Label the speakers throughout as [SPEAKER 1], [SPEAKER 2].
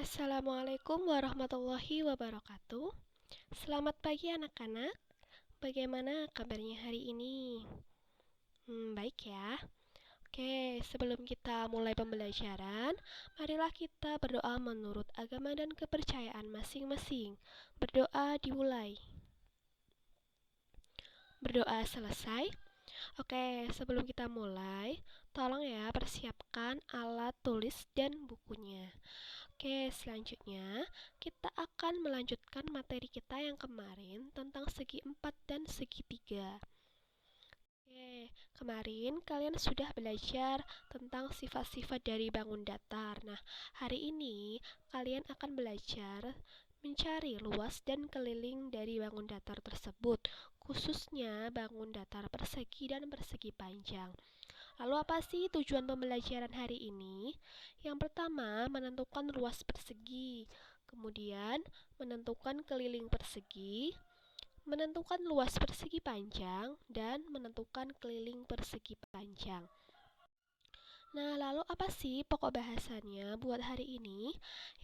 [SPEAKER 1] Assalamualaikum warahmatullahi wabarakatuh. Selamat pagi anak-anak. Bagaimana kabarnya hari ini? Baik ya. Oke, sebelum kita mulai pembelajaran, marilah kita berdoa menurut agama dan kepercayaan masing-masing. Berdoa dimulai. Berdoa selesai. Oke, sebelum kita mulai, tolong ya persiapkan alat tulis dan bukunya. Oke, selanjutnya kita akan melanjutkan materi kita yang kemarin tentang segi 4 dan segi 3. Oke, kemarin kalian sudah belajar tentang sifat-sifat dari bangun datar. Nah, hari ini kalian akan belajar mencari luas dan keliling dari bangun datar tersebut, khususnya bangun datar persegi dan persegi panjang. Lalu apa sih tujuan pembelajaran hari ini? Yang pertama, menentukan luas persegi. Kemudian, menentukan keliling persegi, menentukan luas persegi panjang, dan menentukan keliling persegi panjang. Nah, lalu apa sih pokok bahasannya buat hari ini?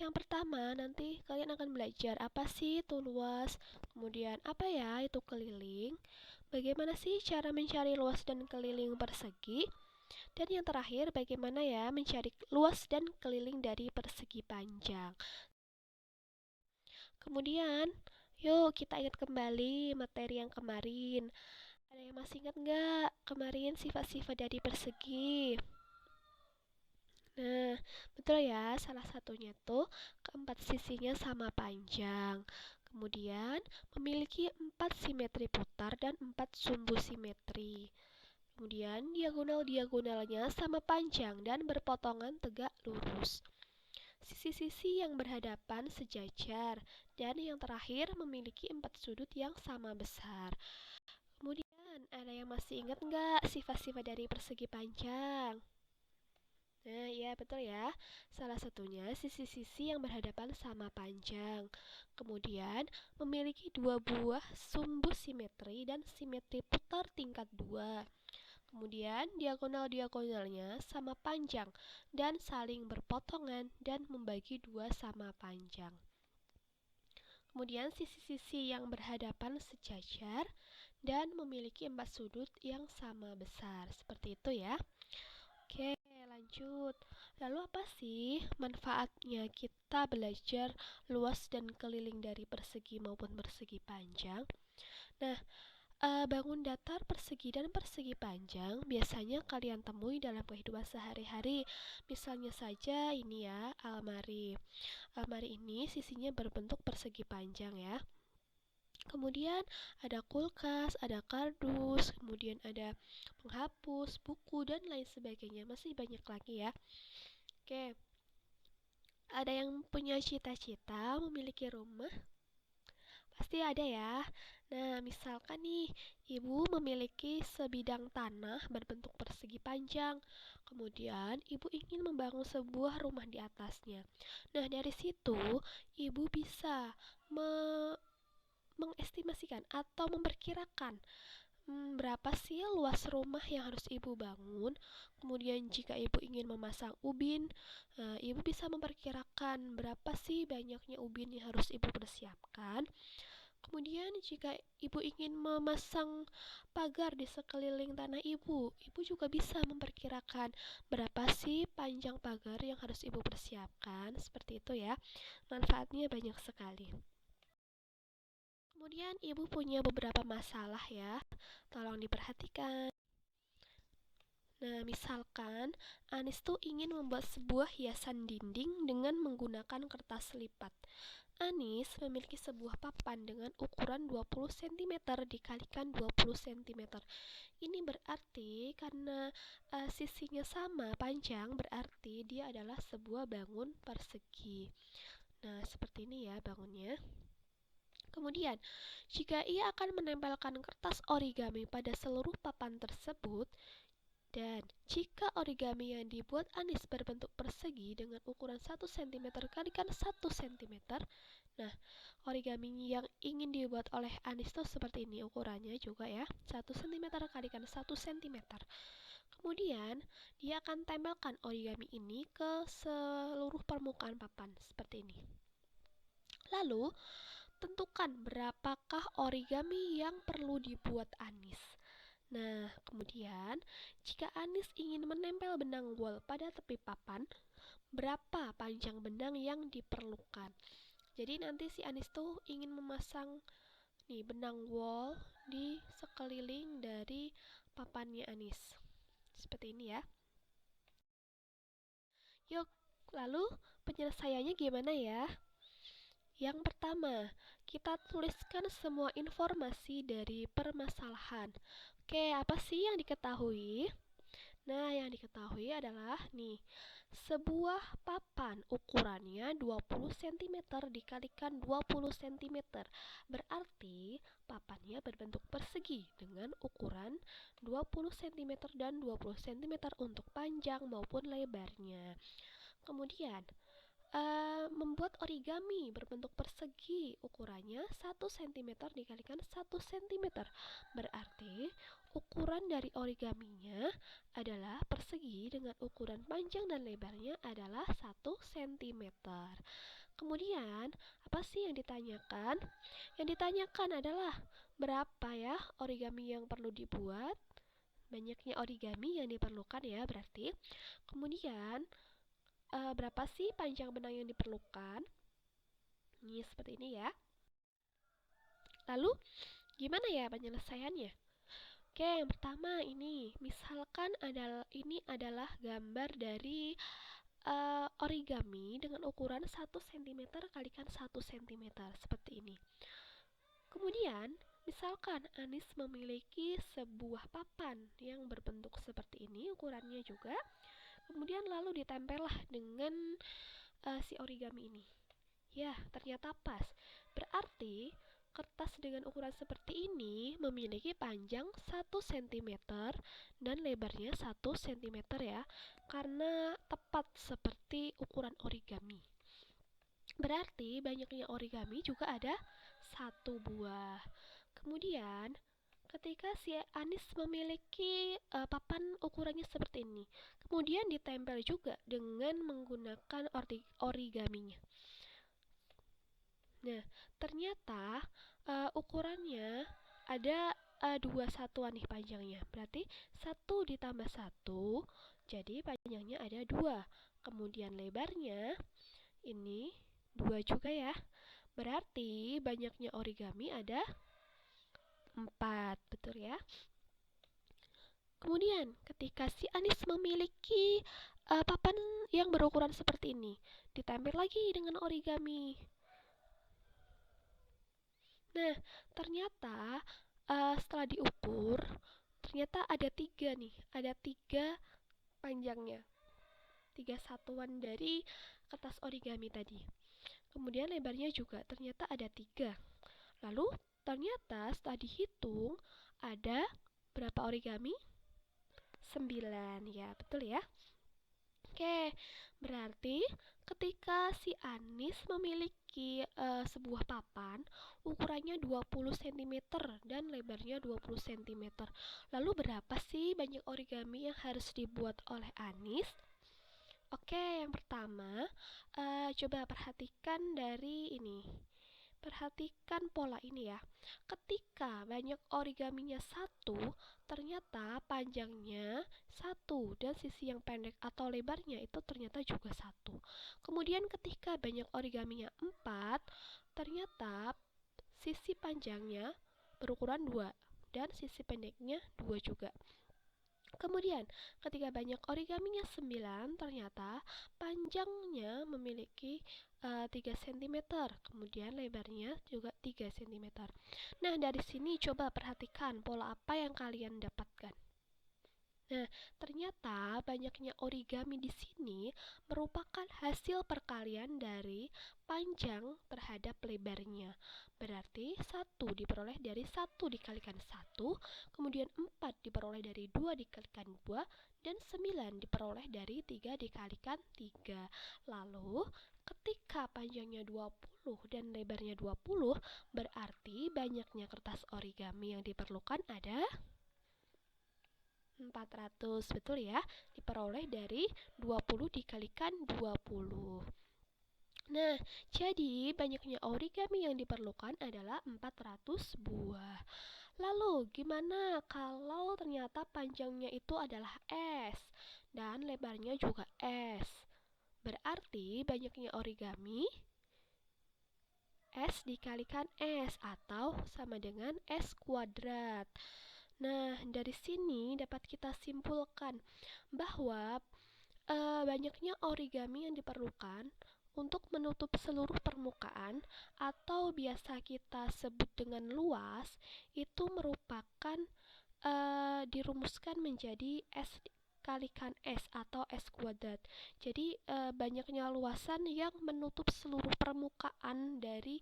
[SPEAKER 1] Yang pertama, nanti kalian akan belajar apa sih itu luas, kemudian apa ya itu keliling, bagaimana sih cara mencari luas dan keliling persegi, dan yang terakhir, bagaimana ya mencari luas dan keliling dari persegi panjang. Kemudian, yuk kita ingat kembali materi yang kemarin. Ada yang masih ingat nggak kemarin sifat-sifat dari persegi? Nah, betul ya, salah satunya tuh keempat sisinya sama panjang. Kemudian, memiliki 4 simetri putar dan 4 sumbu simetri. Kemudian diagonal-diagonalnya sama panjang dan berpotongan tegak lurus. Sisi-sisi yang berhadapan sejajar dan yang terakhir memiliki 4 sudut yang sama besar. Kemudian ada yang masih ingat nggak sifat-sifat dari persegi panjang? Nah, iya betul ya. Salah satunya sisi-sisi yang berhadapan sama panjang. Kemudian memiliki 2 buah sumbu simetri dan simetri putar tingkat 2. Kemudian diagonal-diagonalnya sama panjang dan saling berpotongan dan membagi 2 sama panjang. Kemudian sisi-sisi yang berhadapan sejajar dan memiliki 4 sudut yang sama besar. Seperti itu ya. Oke, lanjut. Lalu apa sih manfaatnya kita belajar luas dan keliling dari persegi maupun persegi panjang? Nah, bangun datar persegi dan persegi panjang biasanya kalian temui dalam kehidupan sehari-hari. Misalnya saja ini ya, almari. Almari ini sisinya berbentuk persegi panjang ya. Kemudian ada kulkas, ada kardus, kemudian ada penghapus, buku, dan lain sebagainya. Masih banyak lagi ya. Oke, ada yang punya cita-cita memiliki rumah? Pasti ada ya. Nah, misalkan nih, ibu memiliki sebidang tanah berbentuk persegi panjang. Kemudian, ibu ingin membangun sebuah rumah di atasnya. Nah, dari situ, ibu bisa mengestimasikan atau memperkirakan berapa sih luas rumah yang harus ibu bangun. Kemudian jika ibu ingin memasang ubin, ibu bisa memperkirakan berapa sih banyaknya ubin yang harus ibu persiapkan. Kemudian jika ibu ingin memasang pagar di sekeliling tanah ibu, ibu juga bisa memperkirakan berapa sih panjang pagar yang harus ibu persiapkan. Seperti itu ya. Manfaatnya banyak sekali. Kemudian ibu punya beberapa masalah ya, tolong diperhatikan. Nah, misalkan Anis tuh ingin membuat sebuah hiasan dinding dengan menggunakan kertas lipat. Anis memiliki sebuah papan dengan ukuran 20 cm dikalikan 20 cm. Ini berarti karena sisinya sama panjang, berarti dia adalah sebuah bangun persegi. Nah, seperti ini ya bangunnya. Kemudian, jika ia akan menempelkan kertas origami pada seluruh papan tersebut, dan jika origami yang dibuat Anis berbentuk persegi dengan ukuran 1 cm kalikan 1 cm, nah, origami yang ingin dibuat oleh Anis itu seperti ini ukurannya juga ya, 1 cm kalikan 1 cm. Kemudian, dia akan tempelkan origami ini ke seluruh permukaan papan, seperti ini. Lalu, tentukan berapakah origami yang perlu dibuat Anis. Nah, kemudian, jika Anis ingin menempel benang wol pada tepi papan, berapa panjang benang yang diperlukan? Jadi nanti si Anis tuh ingin memasang nih benang wol di sekeliling dari papannya Anis. Seperti ini ya. Yuk, lalu penyelesaiannya gimana ya? Yang pertama, kita tuliskan semua informasi dari permasalahan. Oke, apa sih yang diketahui? Nah, yang diketahui adalah nih, sebuah papan ukurannya 20 cm dikalikan 20 cm. Berarti papannya berbentuk persegi dengan ukuran 20 cm dan 20 cm untuk panjang maupun lebarnya. Kemudian, membuat origami berbentuk persegi ukurannya 1 cm dikalikan 1 cm. Berarti ukuran dari origaminya adalah persegi dengan ukuran panjang dan lebarnya adalah 1 cm. Kemudian, apa sih yang ditanyakan? Yang ditanyakan adalah berapa ya origami yang perlu dibuat? Banyaknya origami yang diperlukan ya berarti. Kemudian, berapa sih panjang benang yang diperlukan? Ini seperti ini ya. Lalu, gimana ya penyelesaiannya? Oke, yang pertama ini, misalkan ini adalah gambar dari origami dengan ukuran 1 cm kalikan 1 cm seperti ini. Kemudian, misalkan Anis memiliki sebuah papan yang berbentuk seperti ini, ukurannya juga. Kemudian lalu ditempellah dengan si origami ini. Ya, ternyata pas. Berarti kertas dengan ukuran seperti ini memiliki panjang 1 cm dan lebarnya 1 cm ya, karena tepat seperti ukuran origami. Berarti banyaknya origami juga ada 1 buah. Kemudian, ketika si Anis memiliki papan ukurannya seperti ini, kemudian ditempel juga dengan menggunakan origaminya. Nah, ternyata ukurannya ada 2 satuan nih panjangnya. Berarti 1 ditambah 1, jadi panjangnya ada 2. Kemudian lebarnya ini 2 juga ya. Berarti banyaknya origami ada 4, betul ya? Kemudian, ketika si Anis memiliki papan yang berukuran seperti ini, ditempel lagi dengan origami. Nah, ternyata setelah diukur, ternyata ada 3 nih, ada 3 panjangnya, 3 satuan dari kertas origami tadi. Kemudian lebarnya juga ternyata ada 3. Lalu ternyata setelah dihitung ada berapa origami? 9, ya betul ya. Oke, berarti ketika si Anis memiliki sebuah papan ukurannya 20 cm dan lebarnya 20 cm. Lalu berapa sih banyak origami yang harus dibuat oleh Anis? Oke, yang pertama, coba perhatikan dari ini. Perhatikan pola ini ya. Ketika banyak origaminya 1, ternyata panjangnya 1 dan sisi yang pendek atau lebarnya itu ternyata juga 1. Kemudian ketika banyak origaminya 4, ternyata sisi panjangnya berukuran 2 dan sisi pendeknya 2 juga. Kemudian, ketika banyak origaminya 9, ternyata panjangnya memiliki 3 cm, kemudian lebarnya juga 3 cm. Nah, dari sini coba perhatikan pola apa yang kalian dapatkan. Nah, ternyata banyaknya origami di sini merupakan hasil perkalian dari panjang terhadap lebarnya. Berarti 1 diperoleh dari 1 dikalikan 1, kemudian 4 diperoleh dari 2 dikalikan 2, dan 9 diperoleh dari 3 dikalikan 3. Lalu, ketika panjangnya 20 dan lebarnya 20, berarti banyaknya kertas origami yang diperlukan ada 400, betul ya? Diperoleh dari 20 dikalikan 20. Nah, jadi banyaknya origami yang diperlukan adalah 400 buah. Lalu, gimana kalau ternyata panjangnya itu adalah S dan lebarnya juga S? Berarti banyaknya origami S dikalikan S atau sama dengan S kuadrat. Nah, dari sini dapat kita simpulkan bahwa banyaknya origami yang diperlukan untuk menutup seluruh permukaan atau biasa kita sebut dengan luas itu merupakan dirumuskan menjadi S kalikan S atau S kuadrat. Jadi banyaknya luasan yang menutup seluruh permukaan dari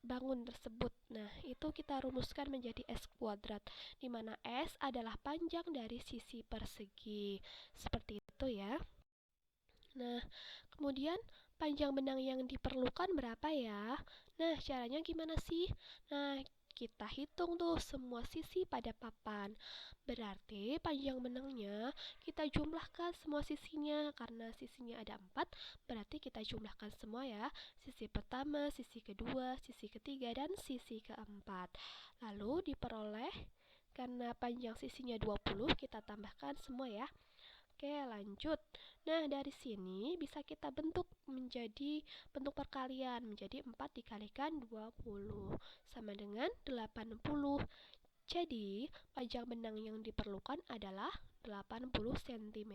[SPEAKER 1] bangun tersebut. Nah, itu kita rumuskan menjadi S kuadrat, di mana S adalah panjang dari sisi persegi. Seperti itu ya. Nah, kemudian panjang benang yang diperlukan berapa ya? Nah, caranya gimana sih? Nah, kita hitung tuh semua sisi pada papan. Berarti panjang benangnya kita jumlahkan semua sisinya. Karena sisinya ada 4, berarti kita jumlahkan semua ya. Sisi pertama, sisi kedua, sisi ketiga, dan sisi keempat. Lalu diperoleh, karena panjang sisinya 20, kita tambahkan semua ya. Oke, lanjut. Nah, dari sini bisa kita bentuk menjadi bentuk perkalian, menjadi 4 dikalikan 20 sama dengan 80. Jadi, panjang benang yang diperlukan adalah 80 cm.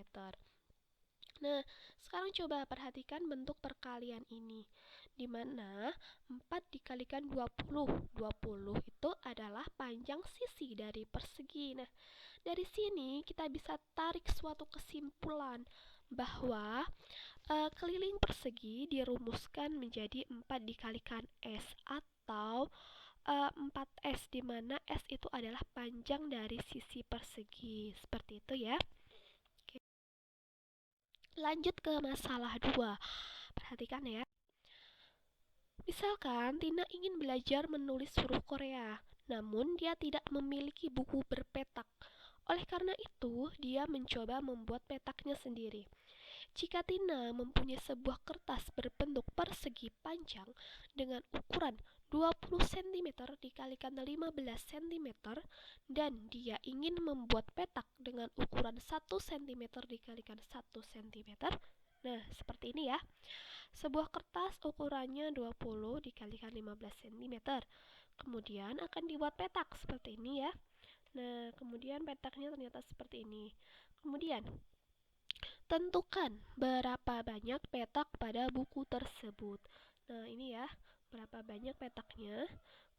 [SPEAKER 1] Nah, sekarang coba perhatikan bentuk perkalian ini, di mana 4 dikalikan 20. 20 itu adalah panjang sisi dari persegi. Nah, dari sini kita bisa tarik suatu kesimpulan bahwa keliling persegi dirumuskan menjadi 4 dikalikan S atau 4S, di mana S itu adalah panjang dari sisi persegi. Seperti itu ya. Oke. Lanjut ke masalah 2. Perhatikan ya. Misalkan Tina ingin belajar menulis huruf Korea, namun dia tidak memiliki buku berpetak. Oleh karena itu, dia mencoba membuat petaknya sendiri. Jika Tina mempunyai sebuah kertas berbentuk persegi panjang dengan ukuran 20 cm dikalikan 15 cm dan dia ingin membuat petak dengan ukuran 1 cm dikalikan 1 cm. Nah, seperti ini ya. Sebuah kertas ukurannya 20 dikalikan 15 cm. Kemudian akan dibuat petak seperti ini ya. Nah, kemudian petaknya ternyata seperti ini. Kemudian, tentukan berapa banyak petak pada buku tersebut. Nah, ini ya, berapa banyak petaknya.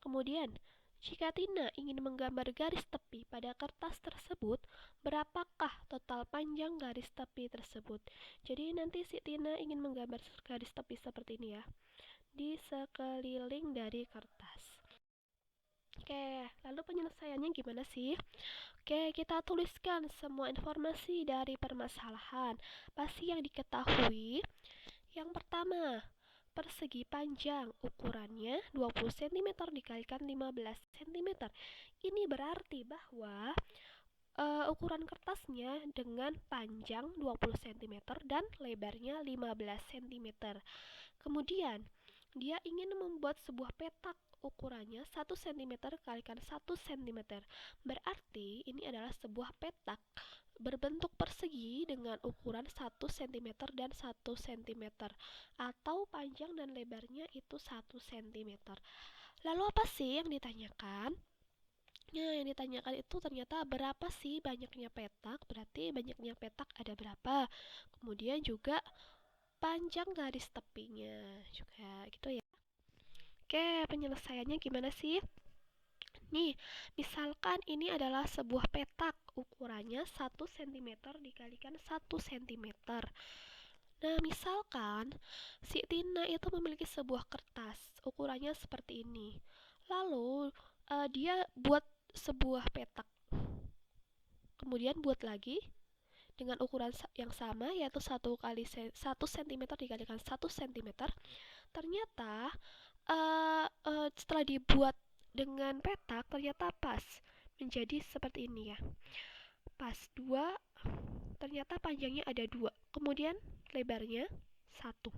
[SPEAKER 1] Kemudian, jika Tina ingin menggambar garis tepi pada kertas tersebut, berapakah total panjang garis tepi tersebut? Jadi nanti si Tina ingin menggambar garis tepi seperti ini ya, di sekeliling dari kertas. Oke, lalu penyelesaiannya gimana sih? Oke, kita tuliskan semua informasi dari permasalahan. Pasti yang diketahui. Yang pertama, persegi panjang ukurannya 20 cm dikalikan 15 cm. Ini berarti bahwa ukuran kertasnya dengan panjang 20 cm dan lebarnya 15 cm. Kemudian, dia ingin membuat sebuah petak ukurannya 1 cm kalikan 1 cm. Berarti ini adalah sebuah petak berbentuk persegi dengan ukuran 1 cm dan 1 cm, atau panjang dan lebarnya itu 1 cm. Lalu apa sih yang ditanyakan? Nah, yang ditanyakan itu ternyata berapa sih banyaknya petak, berarti banyaknya petak ada berapa. Kemudian juga panjang garis tepinya juga gitu ya. Oke, penyelesaiannya gimana sih? Nih, misalkan ini adalah sebuah petak ukurannya 1 cm dikalikan 1 cm. Nah, misalkan si Tina itu memiliki sebuah kertas ukurannya seperti ini. Lalu dia buat sebuah petak. Kemudian buat lagi dengan ukuran yang sama, yaitu 1 cm dikalikan 1 cm. Ternyata setelah dibuat dengan petak ternyata pas. menjadi seperti ini ya. Pas 2, ternyata panjangnya ada 2, kemudian lebarnya 1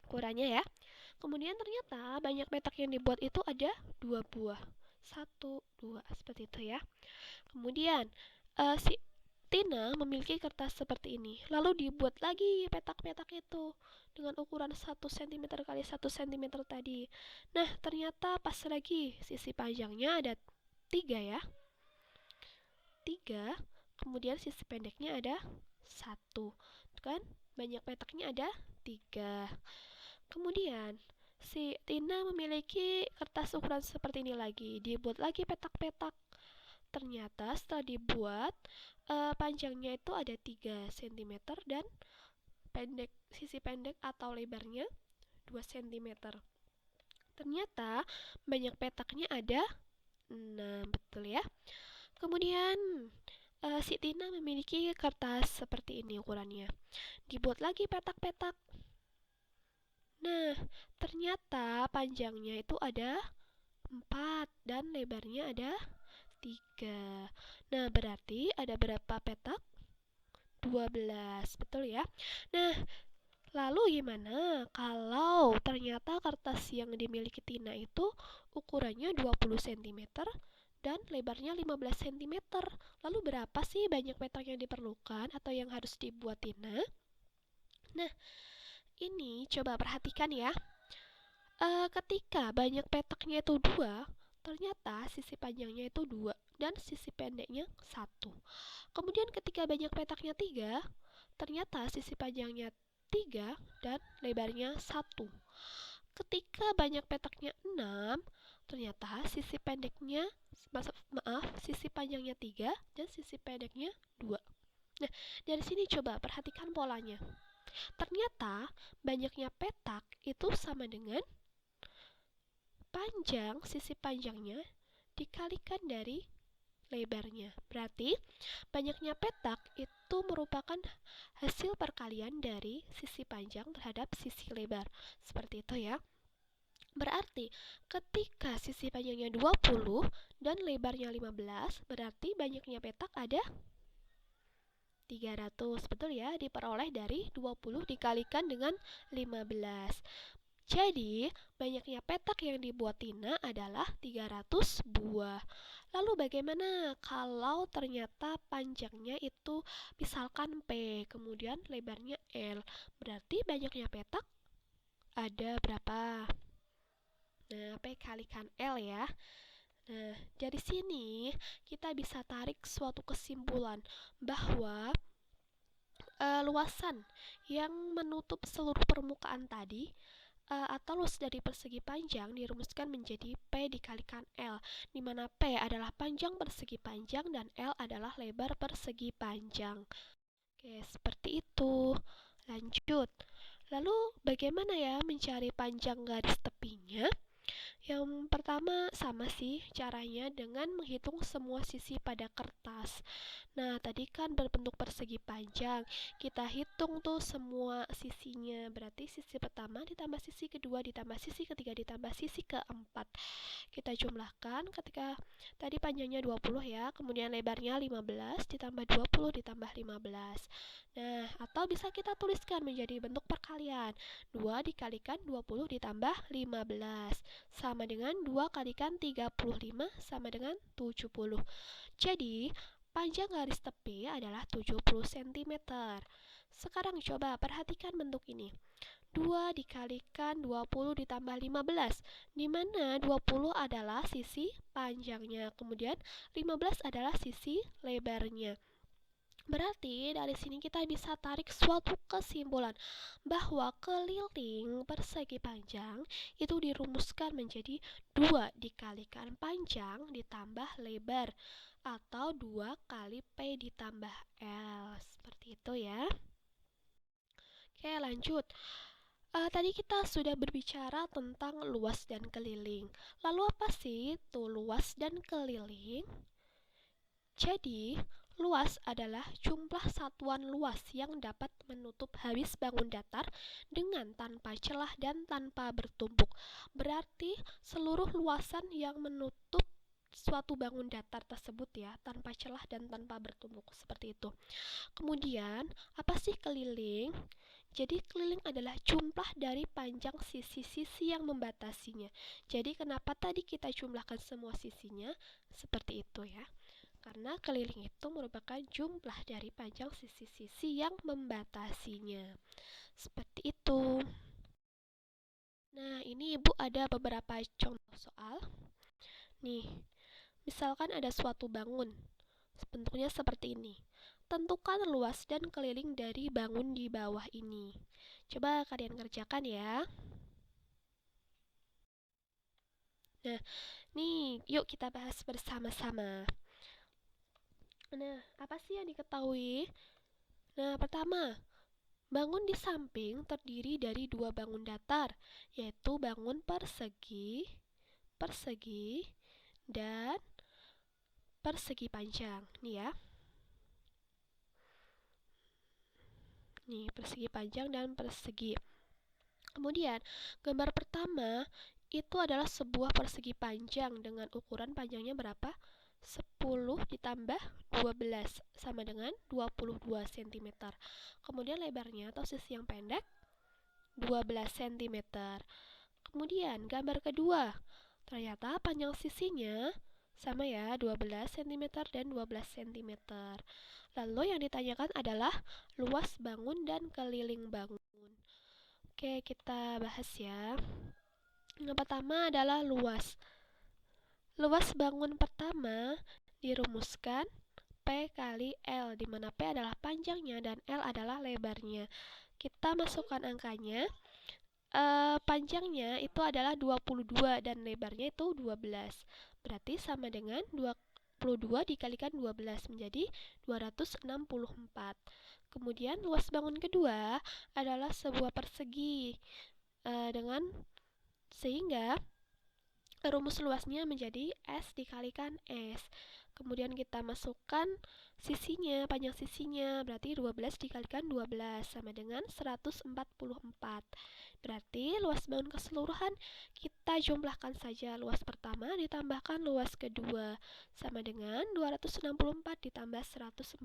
[SPEAKER 1] ukurannya ya. Kemudian ternyata banyak petak yang dibuat itu ada 2 buah. 1, 2, seperti itu ya. Kemudian si Tina memiliki kertas seperti ini. Lalu dibuat lagi petak-petak itu dengan ukuran 1 cm kali 1 cm tadi. Nah, ternyata pas lagi sisi panjangnya ada 3 ya. 3, kemudian sisi pendeknya ada 1. Kan? Banyak petaknya ada 3. Kemudian si Tina memiliki kertas ukuran seperti ini lagi. Dibuat lagi petak-petak. Ternyata setelah dibuat panjangnya itu ada 3 cm dan sisi pendek atau lebarnya 2 cm. Ternyata banyak petaknya ada 6, betul ya. Kemudian si Tina memiliki kertas seperti ini ukurannya. Dibuat lagi petak-petak. Nah, ternyata panjangnya itu ada 4 dan lebarnya ada 3. Nah, berarti ada berapa petak? 12, betul ya? Nah, lalu gimana kalau ternyata kertas yang dimiliki Tina itu ukurannya 20 cm dan lebarnya 15 cm? Lalu berapa sih banyak petak yang diperlukan atau yang harus dibuat Tina? Nah, ini coba perhatikan ya. Ketika banyak petaknya itu 2, ternyata sisi panjangnya itu 2 dan sisi pendeknya 1. Kemudian ketika banyak petaknya 3, ternyata sisi panjangnya 3 dan lebarnya 1. Ketika banyak petaknya 6, ternyata sisi panjangnya 3 dan sisi pendeknya 2. Nah, dari sini coba perhatikan polanya. Ternyata banyaknya petak itu sama dengan panjang sisi panjangnya dikalikan dari lebarnya. Berarti banyaknya petak itu merupakan hasil perkalian dari sisi panjang terhadap sisi lebar. Seperti itu ya. Berarti ketika sisi panjangnya 20 dan lebarnya 15, berarti banyaknya petak ada 300. Betul ya, diperoleh dari 20 dikalikan dengan 15. Jadi, banyaknya petak yang dibuat Tina adalah 300 buah. Lalu bagaimana kalau ternyata panjangnya itu misalkan P, kemudian lebarnya L? Berarti banyaknya petak ada berapa? Nah, P kalikan L ya. Nah, dari sini kita bisa tarik suatu kesimpulan bahwa luasan yang menutup seluruh permukaan tadi atau luas dari persegi panjang dirumuskan menjadi P dikalikan L, di mana P adalah panjang persegi panjang dan L adalah lebar persegi panjang. Oke, seperti itu. Lanjut. Lalu bagaimana ya mencari panjang garis tepinya? Yang pertama sama sih caranya dengan menghitung semua sisi pada kertas. Nah, tadi kan berbentuk persegi panjang. Kita hitung tuh semua sisinya. Berarti sisi pertama ditambah sisi kedua ditambah sisi ketiga ditambah sisi keempat. Kita jumlahkan ketika tadi panjangnya 20 ya, kemudian lebarnya 15 ditambah 20 ditambah 15. Nah, atau bisa kita tuliskan menjadi bentuk perkalian. 2 dikalikan 20 ditambah 15 sama dengan 2 kalikan 35 sama dengan 70. Jadi, panjang garis tepi adalah 70 cm. Sekarang coba perhatikan bentuk ini. 2 dikalikan 20 ditambah 15, di mana 20 adalah sisi panjangnya, kemudian 15 adalah sisi lebarnya. Berarti dari sini kita bisa tarik suatu kesimpulan bahwa keliling persegi panjang itu dirumuskan menjadi 2 dikalikan panjang ditambah lebar atau 2 kali P ditambah L. Seperti itu ya. Oke, lanjut. Tadi kita sudah berbicara tentang luas dan keliling. Lalu apa sih itu luas dan keliling? Jadi, luas adalah jumlah satuan luas yang dapat menutup habis bangun datar dengan tanpa celah dan tanpa bertumpuk. Berarti seluruh luasan yang menutup suatu bangun datar tersebut ya, tanpa celah dan tanpa bertumpuk seperti itu. Kemudian, apa sih keliling? Jadi keliling adalah jumlah dari panjang sisi-sisi yang membatasinya. Jadi kenapa tadi kita jumlahkan semua sisinya? Seperti itu ya. Karena keliling itu merupakan jumlah dari panjang sisi-sisi yang membatasinya. Seperti itu. Nah, ini Ibu ada beberapa contoh soal. Nih, misalkan ada suatu bangun. Bentuknya seperti ini. Tentukan luas dan keliling dari bangun di bawah ini. Coba kalian kerjakan ya. Nah, nih, yuk kita bahas bersama-sama. Nah, apa sih yang diketahui? Nah, pertama, bangun di samping terdiri dari dua bangun datar, yaitu bangun persegi, dan persegi panjang. Nih ya. Nih, persegi panjang dan persegi. Kemudian, gambar pertama itu adalah sebuah persegi panjang dengan ukuran panjangnya berapa? 10 ditambah 12 sama dengan 22 cm. Kemudian lebarnya atau sisi yang pendek 12 cm. Kemudian gambar kedua, ternyata panjang sisinya sama ya, 12 cm dan 12 cm. Lalu yang ditanyakan adalah luas bangun dan keliling bangun. Oke, kita bahas ya. Yang pertama adalah luas. Luas bangun pertama dirumuskan P kali L, di mana P adalah panjangnya dan L adalah lebarnya. Kita masukkan angkanya. Panjangnya itu adalah 22 dan lebarnya itu 12. Berarti sama dengan 22 dikalikan 12 menjadi 264. Kemudian luas bangun kedua adalah sebuah persegi dengan sehingga rumus luasnya menjadi S dikalikan S. Kemudian kita masukkan sisinya, panjang sisinya, berarti 12 dikalikan 12 sama dengan 144. Berarti luas bangun keseluruhan kita jumlahkan saja luas pertama ditambahkan luas kedua sama dengan 264 ditambah 144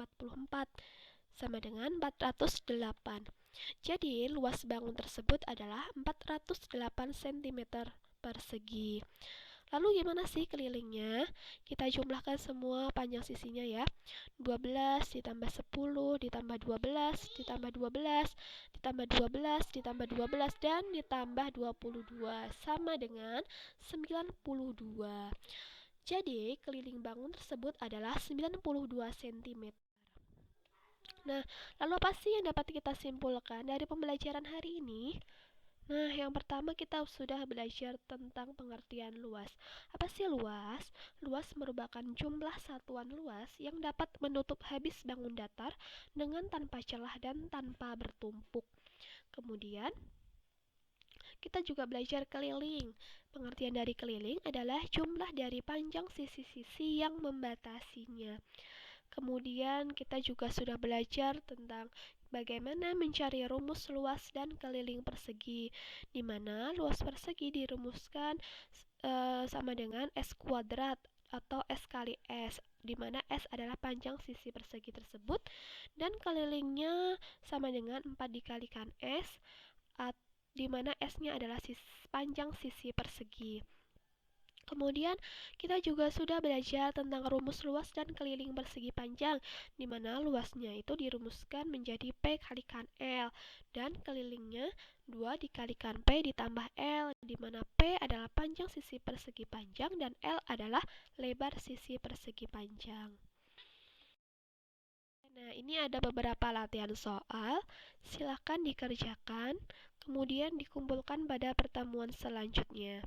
[SPEAKER 1] sama dengan 408. Jadi luas bangun tersebut adalah 408 cm persegi. Lalu gimana sih kelilingnya? Kita jumlahkan semua panjang sisinya ya. 12 ditambah 10 ditambah 12 ditambah 12 ditambah 12 ditambah 12 dan ditambah 22 sama dengan 92. Jadi keliling bangun tersebut adalah 92 cm. Nah, lalu apa sih yang dapat kita simpulkan dari pembelajaran hari ini? Nah, yang pertama kita sudah belajar tentang pengertian luas. Apa sih luas? Luas merupakan jumlah satuan luas yang dapat menutup habis bangun datar dengan tanpa celah dan tanpa bertumpuk. Kemudian, kita juga belajar keliling. Pengertian dari keliling adalah jumlah dari panjang sisi-sisi yang membatasinya. Kemudian kita juga sudah belajar tentang bagaimana mencari rumus luas dan keliling persegi, di mana luas persegi dirumuskan sama dengan S kuadrat atau S kali S, di mana S adalah panjang sisi persegi tersebut, dan kelilingnya sama dengan 4 dikalikan S, di mana S-nya adalah panjang sisi persegi. Kemudian kita juga sudah belajar tentang rumus luas dan keliling persegi panjang, di mana luasnya itu dirumuskan menjadi P kalikan L dan kelilingnya 2 dikalikan P ditambah L, di mana P adalah panjang sisi persegi panjang dan L adalah lebar sisi persegi panjang. Nah, ini ada beberapa latihan soal, silakan dikerjakan, kemudian dikumpulkan pada pertemuan selanjutnya.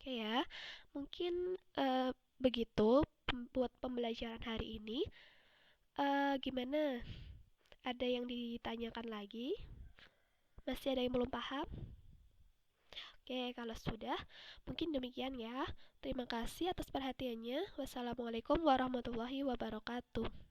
[SPEAKER 1] Oke ya, mungkin begitu buat pembelajaran hari ini. Gimana? Ada yang ditanyakan lagi? Masih ada yang belum paham? Oke, kalau sudah, mungkin demikian ya. Terima kasih atas perhatiannya. Wassalamualaikum warahmatullahi wabarakatuh.